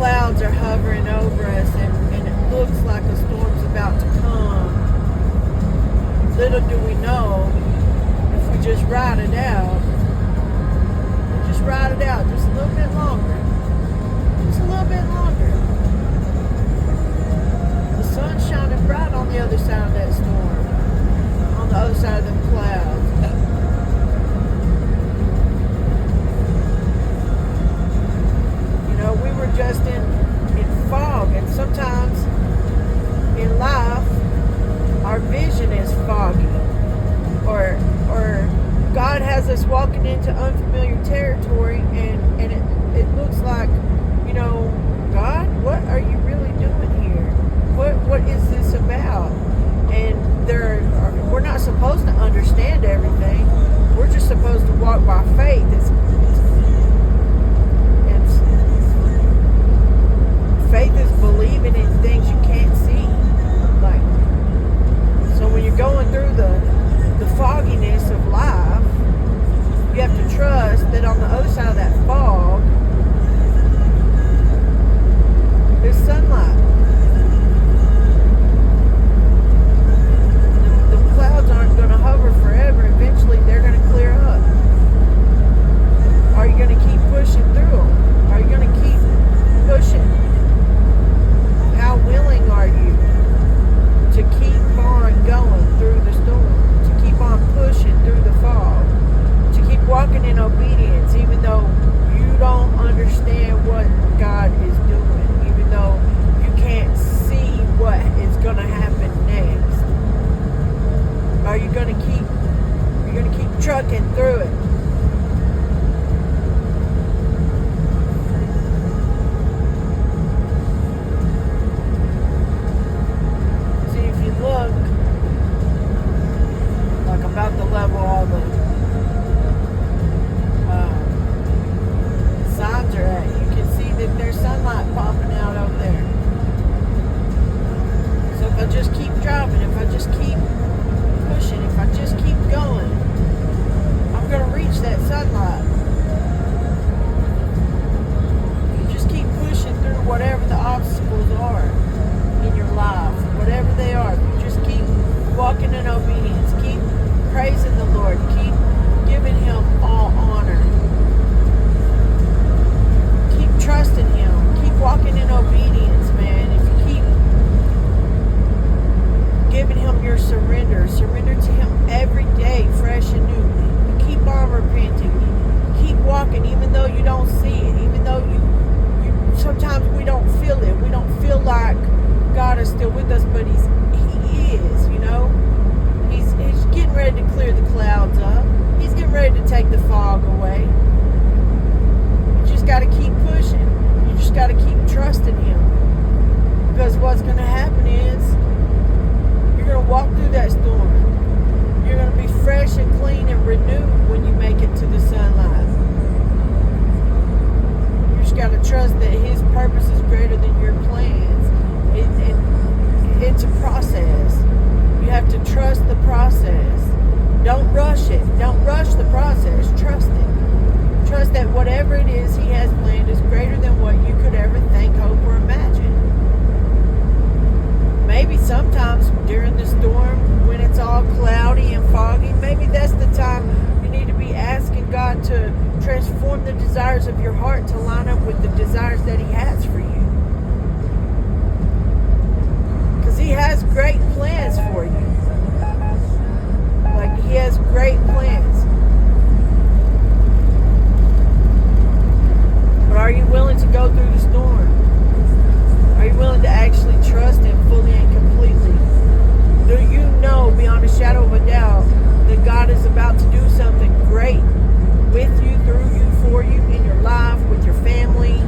clouds are hovering over us, and it looks like a storm's about to come. Little do we know, if we just ride it out, just a little bit longer. Just a little bit longer. The sun's shining bright on the other side of that storm. On the other side of them clouds. You know, we were just in fog, and sometimes in life our vision is foggy. Or God has us walking into unfamiliar territory, and it looks like, you know, God, what are you really doing here? What is this about? And we're not supposed to understand everything. We're just supposed to walk by faith. Faith is believing in things you can't see. Like, so when you're going through the fogginess of life, you have to trust that on the other side of that fog there's sunlight. The clouds aren't going to hover forever. Eventually they're going to clear up. Are you going to keep pushing through them? Are you going to keep pushing? How willing are you to keep on going through the storm? To keep on pushing through the fog? To keep walking in obedience even though you don't understand what God is doing? Even though you can't see what is going to happen next? Are you going to keep trucking through it? See, if you look like about the level all the signs are at, you can see that there's sunlight popping out over there. So if I just keep driving, if I just keep pushing, if I just keep going, I'm going to reach that sunlight. You just keep pushing through whatever the obstacles are in your life, whatever they are. You just keep walking in obedience, keep praising the Lord, keep giving Him all honor. Keep trusting Him. Keep walking in obedience, man. If you keep giving Him your surrender to Him every day, fresh and new. You keep on repenting. You keep walking, even though you don't see it. Even though you sometimes we don't feel it. We don't feel like God is still with us, but He is. You know, He's getting ready to clear the clouds up. He's getting ready to take the fog away. You just got to keep pushing. You just got to keep trusting Him. Because what's going to happen is you're going to walk through that storm. You're going to be fresh and clean and renewed when you make it to the sunlight. You just got to trust that His purpose is greater than your plans. It's a process. You have to trust the process. Don't rush it. Don't rush the process. Trust it. Trust that whatever it is He has planned is greater than what you could ever think, hope, or imagine. Maybe sometimes during the storm, when it's all cloudy and foggy, maybe that's the time you need to be asking God to transform the desires of your heart to line up with the desires that He has for you. Because He has great plans for you. Like, He has great plans. But are you willing to go through the storm? Are you willing to actually trust Him fully and completely? Do you know beyond a shadow of a doubt that God is about to do something great with you, through you, for you, in your life, with your family?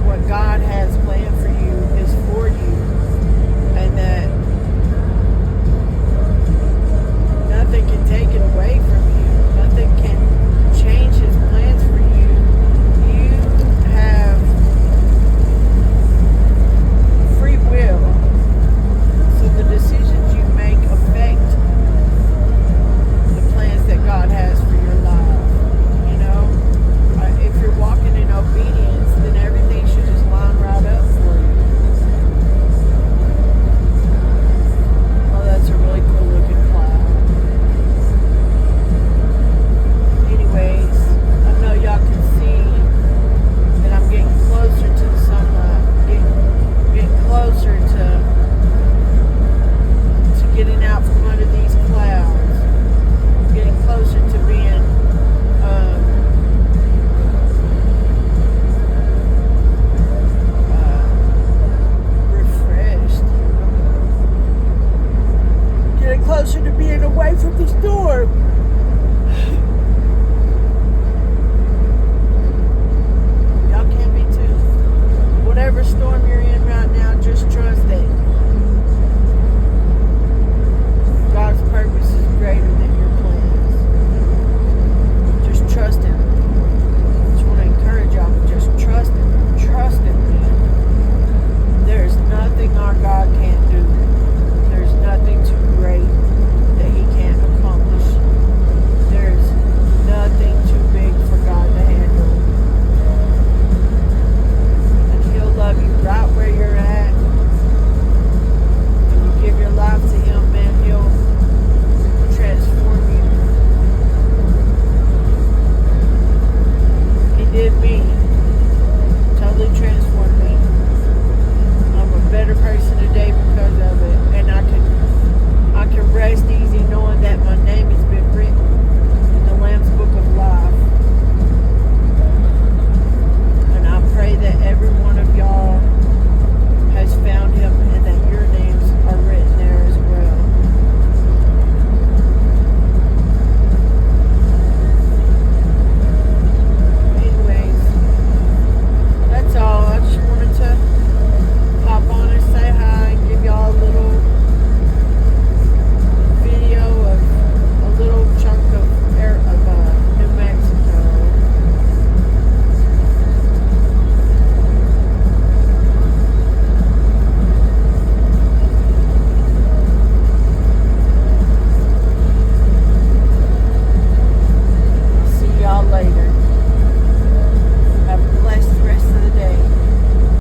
what God has planned for you